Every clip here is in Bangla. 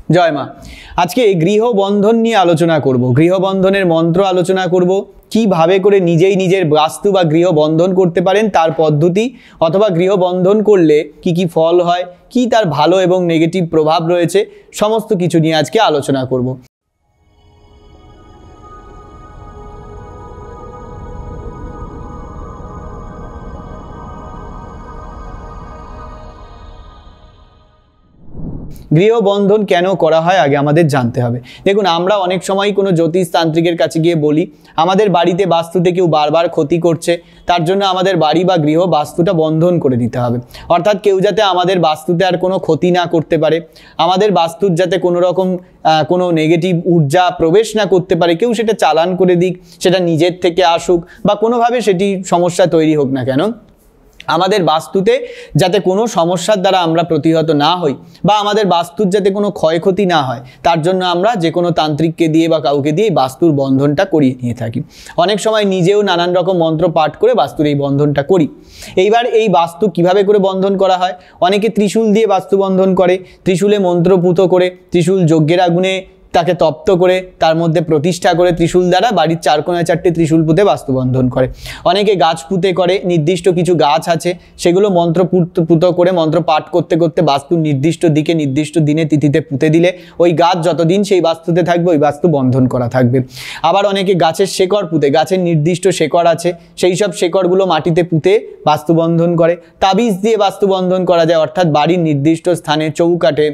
জয় মা। আজকে গৃহবন্ধন নিয়ে আলোচনা করব। গৃহবন্ধনের মন্ত্র আলোচনা করব, কিভাবে করে নিজেই নিজের বাস্তু বা গৃহবন্ধন করতে পারেন তার পদ্ধতি, অথবা গৃহবন্ধন করলে কি কি ফল হয়, কি তার ভালো এবং নেগেটিভ প্রভাব রয়েছে, সমস্ত কিছু নিয়ে আজকে আলোচনা করব। গৃহবন্ধন কেন করা হয় আগে আমাদের জানতে হবে। দেখুন, আমরা অনেক সময় কোনো জ্যোতিষতান্ত্রিকের কাছে গিয়ে বলি আমাদের বাড়িতে বাস্তুতে কেউ বারবার ক্ষতি করছে, তার জন্য আমাদের বাড়ি বা গৃহ বাস্তুটা বন্ধন করে দিতে হবে। অর্থাৎ কেউ যাতে আমাদের বাস্তুতে আর কোনো ক্ষতি না করতে পারে, আমাদের বাস্তুর যাতে কোনো রকম কোনো নেগেটিভ ঊর্জা প্রবেশ না করতে পারে, কেউ সেটা চালান করে দিক, সেটা নিজের থেকে আসুক বা কোনোভাবে সেটি সমস্যা তৈরি হোক না কেন, আমাদের বাস্তুতে যাতে কোনো সমস্যার দ্বারা আমরা প্রতিহত না হই বা আমাদের বাস্তুর যাতে কোনো ক্ষয়ক্ষতি না হয়, তার জন্য আমরা যে কোনো তান্ত্রিককে দিয়ে বা কাউকে দিয়ে বাস্তুর বন্ধনটা করিয়ে নিয়ে থাকি। অনেক সময় নিজেও নানান রকম মন্ত্র পাঠ করে বাস্তুর এই বন্ধনটা করি। এইবার এই বাস্তু কিভাবে করে বন্ধন করা হয়, অনেকে ত্রিশূল দিয়ে বাস্তু বন্ধন করে, ত্রিশূলে মন্ত্রপুত করে, ত্রিশূল যজ্ঞের আগুনে তাকে তপ্ত করে তার মধ্যে প্রতিষ্ঠা করে ত্রিশূল দ্বারা বাড়ির চার কোণায় চারটে ত্রিশূল পুঁতে বাস্তুবন্ধন করে। অনেকে গাছ পুঁতে করে, নির্দিষ্ট কিছু গাছ আছে সেগুলো মন্ত্র পুত করে মন্ত্র পাঠ করতে করতে বাস্তুর নির্দিষ্ট দিকে নির্দিষ্ট দিনে তিথিতে পুঁতে দিলে ওই গাছ যতদিন সেই বাস্তুতে থাকবে ওই বাস্তু বন্ধন করা থাকবে। আবার অনেকে গাছের শেকড় পুঁতে, গাছের নির্দিষ্ট শেকড় আছে সেই সব শেকড়গুলো মাটিতে পুঁতে বাস্তুবন্ধন করে। তাবিজ দিয়ে বাস্তুবন্ধন করা যায়, অর্থাৎ বাড়ির নির্দিষ্ট স্থানে চৌকাঠে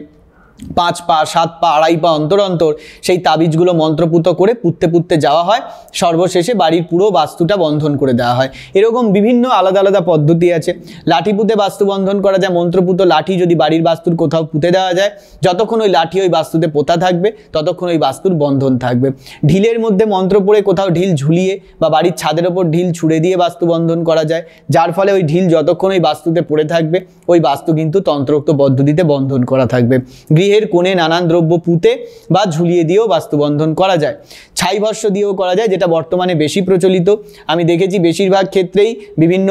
5 পা 7 পা 2.5 পা অন্তর অন্তর সেই তাবিজগুলো মন্ত্রপুত করে পুঁততে পুঁততে যাওয়া হয়, সর্বশেষে বাড়ির পুরো বাস্তুটা বন্ধন করে দেওয়া হয়। এরকম বিভিন্ন আলাদা আলাদা পদ্ধতি আছে। লাঠি পুঁতে বাস্তু বন্ধন করা যায়, মন্ত্রপুত লাঠি যদি বাড়ির বাস্তুর কোথাও পুঁতে দেওয়া যায়, যতক্ষণ ওই লাঠি ওই বাস্তুতে পোতা থাকবে ততক্ষণ ওই বাস্তুর বন্ধন থাকবে। ঢিলের মধ্যে মন্ত্র পড়ে কোথাও ঢিল ঝুলিয়ে বা বাড়ির ছাদের ওপর ঢিল ছুঁড়ে দিয়ে বাস্তু বন্ধন করা যায়, যার ফলে ওই ঢিল যতক্ষণ ওই বাস্তুতে পড়ে থাকবে ওই বাস্তু কিন্তু তন্ত্রোক্ত পদ্ধতিতে বন্ধন করা থাকবে। গৃহের কোণে নানান দ্রব্য পুঁতে বা ঝুলিয়ে দিয়েও বাস্তুবন্ধন করা যায়। ছাই ভস্য দিয়েও করা যায়, যেটা বর্তমানে বেশি প্রচলিত। আমি দেখেছি বেশিরভাগ ক্ষেত্রেই বিভিন্ন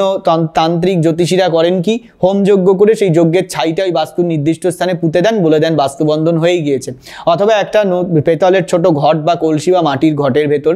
তান্ত্রিক জ্যোতিষীরা করেন কি, হোমযজ্ঞ করে সেই যজ্ঞের ছাইটা ওই বাস্তুর নির্দিষ্ট স্থানে পুঁতে দেন, বলে দেন বাস্তুবন্ধন হয়ে গিয়েছে। অথবা একটা পেতলের ছোট ঘট বা কলসি বা মাটির ঘটের ভেতর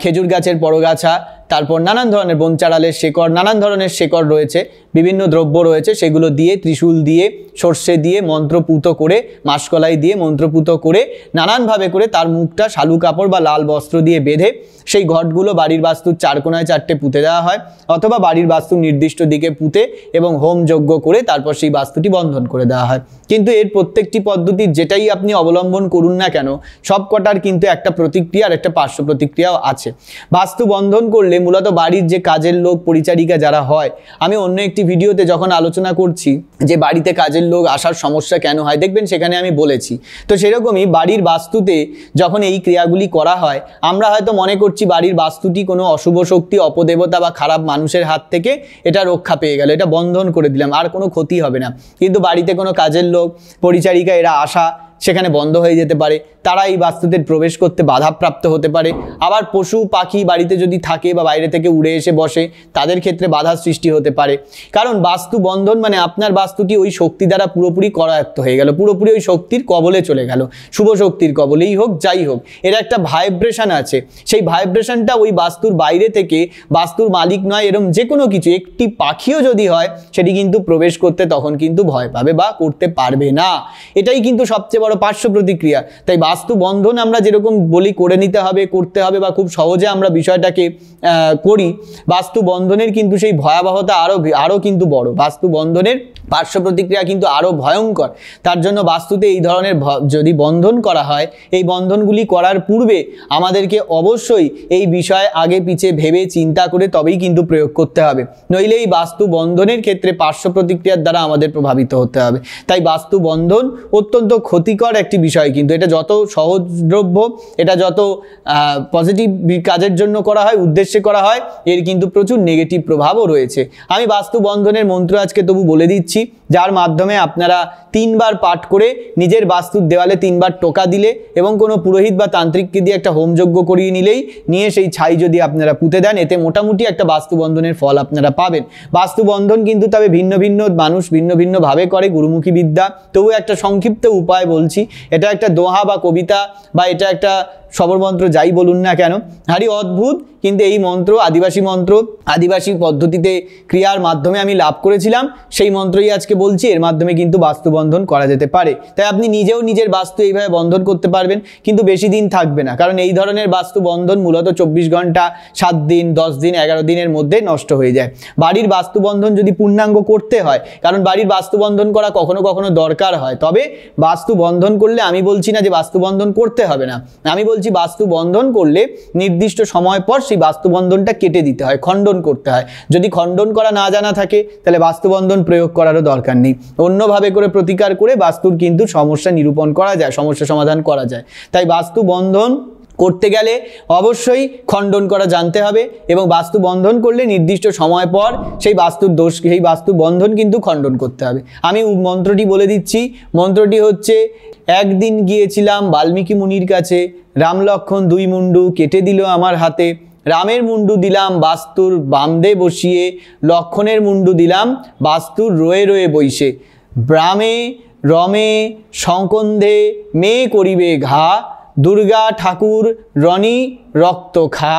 খেজুর গাছের পরগাছা, তারপর নানান ধরনের বনচারালের শেকড়, নানান ধরনের শেকড় রয়েছে, বিভিন্ন দ্রব্য রয়েছে, সেগুলো দিয়ে ত্রিশূল দিয়ে সর্ষে দিয়ে মন্ত্রপুত করে, মাসকলাই দিয়ে মন্ত্রপুত করে নানানভাবে করে তার মুখটা শালু কাপড় বা লাল বস্ত্র দিয়ে বেঁধে সেই ঘটগুলো বাড়ির বাস্তুর চার কোণায় চারটে পুঁতে দেওয়া হয়, অথবা বাড়ির বাস্তুর নির্দিষ্ট দিকে পুঁতে এবং হোম যজ্ঞ করে তারপর সেই বাস্তুটি বন্ধন করে দেওয়া হয়। কিন্তু এর প্রত্যেকটি পদ্ধতির যেটাই আপনি অবলম্বন করুন না কেন, সব কটার কিন্তু একটা প্রতিক্রিয়া আর একটা পার্শ্ব প্রতিক্রিয়াও আছে। বাস্তু বন্ধন করলে মূলত বাড়ির যে কাজের লোক পরিচারিকা যারা হয়, আমি অন্য একটি ভিডিওতে যখন আলোচনা করছি যে বাড়িতে কাজের লোক আসার সমস্যা কেন হয়, দেখবেন সেখানে আমি বলেছি। তো সেরকমই বাড়ির বাস্তুতে যখন এই ক্রিয়াগুলি করা হয়, আমরা হয়তো মনে করছি বাড়ির বাস্তুটি কোনো অশুভ শক্তি, অপদেবতা বা খারাপ মানুষের হাত থেকে এটা রক্ষা পেয়ে গেল, এটা বন্ধন করে দিলাম, আর কোনো ক্ষতি হবে না। কিন্তু বাড়িতে কোনো কাজের লোক পরিচারিকা এরা আসা সেখানে বন্ধ হয়ে যেতে পারে, তারা এই বাস্তুতে প্রবেশ করতে বাধাপ্রাপ্ত হতে পারে। আবার পশু পাখি বাড়িতে যদি থাকে বা বাইরে থেকে উড়ে এসে বসে, তাদের ক্ষেত্রে বাধার সৃষ্টি হতে পারে। কারণ বাস্তু বন্ধন মানে আপনার বাস্তুটি ওই শক্তি দ্বারা পুরোপুরি করায়ত্ত হয়ে গেল, পুরোপুরি ওই শক্তির কবলে চলে গেল, শুভ শক্তির কবলেই হোক যাই হোক, এর একটা ভাইব্রেশন আছে। সেই ভাইব্রেশনটা ওই বাস্তুর বাইরে থেকে, বাস্তুর মালিক নয় এরম যে কোনো কিছু, একটি পাখিও যদি হয় সেটি কিন্তু প্রবেশ করতে তখন কিন্তু ভয় পাবে বা করতে পারবে না। এটাই কিন্তু সবচেয়ে বড় পার্শ্ব প্রতিক্রিয়া। তাই বাস্তু বন্ধন আমরা যেরকম বলি করে নিতে হবে, করতে হবে বা খুব সহজে আমরা বিষয়টাকে করি, বাস্তু বন্ধনের কিন্তু সেই ভয়াবহতা আরও কিন্তু বড়। বাস্তু বন্ধনের পার্শ্ব প্রতিক্রিয়া কিন্তু আরও ভয়ঙ্কর। তার জন্য বাস্তুতে এই ধরনের যদি বন্ধন করা হয়, এই বন্ধনগুলি করার পূর্বে আমাদেরকে অবশ্যই এই বিষয়ে আগে পিছে ভেবে চিন্তা করে তবেই কিন্তু প্রয়োগ করতে হবে, নইলে এই বাস্তু বন্ধনের ক্ষেত্রে পার্শ্ব প্রতিক্রিয়ার দ্বারা আমাদের প্রভাবিত হতে হবে। তাই বাস্তু বন্ধন অত্যন্ত ক্ষতিকর একটি বিষয়, কিন্তু এটা যত সহজলভ্য, এটা যত পজিটিভ কাজের জন্য করা হয়, উদ্দেশ্যে করা হয়, এর কিন্তু প্রচুর নেগেটিভ প্রভাবও রয়েছে। আমি বাস্তু বন্ধনের মন্ত্র আজকে তবু বলে দিচ্ছি, যার মাধ্যমে আপনারা 3 বার পাঠ করে নিজের বাস্তুর দেওয়ালে 3 বার টোকা দিলে এবং কোনো পুরোহিত বা তান্ত্রিককে দিয়ে একটা হোমযজ্ঞ করিয়ে নিয়ে সেই ছাই যদি আপনারা পুঁতে দেন, এতে মোটামুটি একটা বাস্তুবন্ধনের ফল আপনারা পাবেন। বাস্তুবন্ধন কিন্তু তবে ভিন্ন ভিন্ন মানুষ ভিন্ন ভিন্নভাবে করে, গুরুমুখী বিদ্যা। তবু একটা সংক্ষিপ্ত উপায় বলছি, এটা একটা দোহা বা কবিতা বা এটা একটা শবরমন্ত্র যাই বলুন না কেন, ভারী অদ্ভুত, কিন্তু এই মন্ত্র আদিবাসী পদ্ধতিতে ক্রিয়ার মাধ্যমে আমি লাভ করেছিলাম, সেই মন্ত্রই আজকে বলছি। এর মাধ্যমে কিন্তু বাস্তুবন্ধন করা যেতে পারে। তাই আপনি নিজেও নিজের বাস্তু এইভাবে বন্ধন করতে পারবেন, কিন্তু বেশি দিন থাকবে না, কারণ এই ধরনের বাস্তুবন্ধন মূলত 24 ঘন্টা, 7 দিন, 10 দিন, 11 দিনের মধ্যে নষ্ট হয়ে যায়। বাড়ির বাস্তুবন্ধন যদি পূর্ণাঙ্গ করতে হয়, কারণ বাড়ির বাস্তুবন্ধন করা কখনো কখনো দরকার হয়, তবে বাস্তুবন্ধন করলে আমি বলছি না যে বাস্তুবন্ধন করতে হবে না, আমি বলছি বাস্তুবন্ধন করলে নির্দিষ্ট সময় পর সেই বাস্তুবন্ধনটা কেটে দিতে হয়, খণ্ডন করতে হয়। যদি খণ্ডন করা না জানা থাকে তাহলে বাস্তুবন্ধন প্রয়োগ করারও দরকার নেই, অন্যভাবে করে প্রতিকার করে বাস্তুর কিন্তু সমস্যা নিরূপণ করা যায়, সমস্যা সমাধান করা যায়। তাই বাস্তুবন্ধন করতে গেলে অবশ্যই খণ্ডন করা জানতে হবে এবং বাস্তুবন্ধন করলে নির্দিষ্ট সময় পর সেই বাস্তুর দোষ, সেই বাস্তুবন্ধন কিন্তু খণ্ডন করতে হবে। আমি মন্ত্রটি বলে দিচ্ছি। মন্ত্রটি হচ্ছে, একদিন গিয়েছিলাম বাল্মীকি মুনির কাছে, রাম লক্ষণ 2 মুন্ডু কেটে দিল আমার হাতে, রামের মুন্ডু দিলাম বাস্তুর বামদে বসিয়ে, লক্ষণের মুন্ডু দিলাম বাস্তুর রয়ে রয়ে বইসে, ব্রামে রমে সংকন্ধে মেয়ে করিবে ঘা, দুর্গা ঠাকুর রনি রক্ত খা,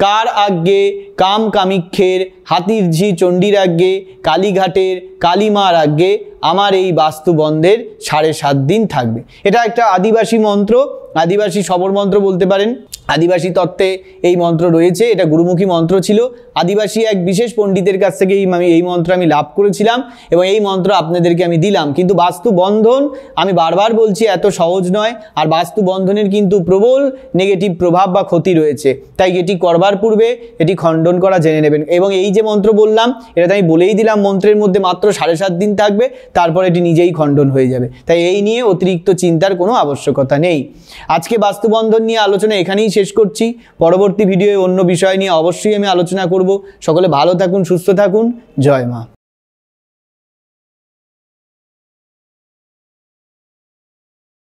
কার আজ্ঞে কাম কামিক্ষের, হাতির ঝি চণ্ডীর আজ্ঞে, কালীঘাটের কালীমার আজ্ঞে, আমার এই বাস্তুবন্ধের 7.5 দিন থাকবে। এটা একটা আদিবাসী মন্ত্র, আদিবাসী শবর মন্ত্র বলতে পারেন। আদিবাসী তত্ত্বে এই মন্ত্র রয়েছে, এটা গুরুমুখী মন্ত্র ছিল। আদিবাসী এক বিশেষ পণ্ডিতের কাছ থেকে এই মন্ত্র আমি লাভ করেছিলাম এবং এই মন্ত্র আপনাদেরকে আমি দিলাম। কিন্তু বাস্তুবন্ধন আমি বারবার বলছি এত সহজ নয়, আর বাস্তুবন্ধনের কিন্তু প্রবল নেগেটিভ প্রভাব বা ক্ষতি রয়েছে। তাই এটি করবার পূর্বে এটি খণ্ডন করা জেনে নেবেন। এবং এই যে মন্ত্র বললাম, এটা আমি বলেই দিলাম, মন্ত্রের মধ্যে মাত্র 7.5 দিন থাকবে, তারপর এটি নিজেই খণ্ডন হয়ে যাবে। তাই এই নিয়ে অতিরিক্ত চিন্তার কোনো আবশ্যকতা নেই। আজকে বাস্তুবন্ধন নিয়ে আলোচনা এখানেই শেষ করছি। পরবর্তী ভিডিওয়ে অন্য বিষয় নিয়ে অবশ্যই আমি আলোচনা করব। সকলে ভালো থাকুন, সুস্থ থাকুন। জয় মা।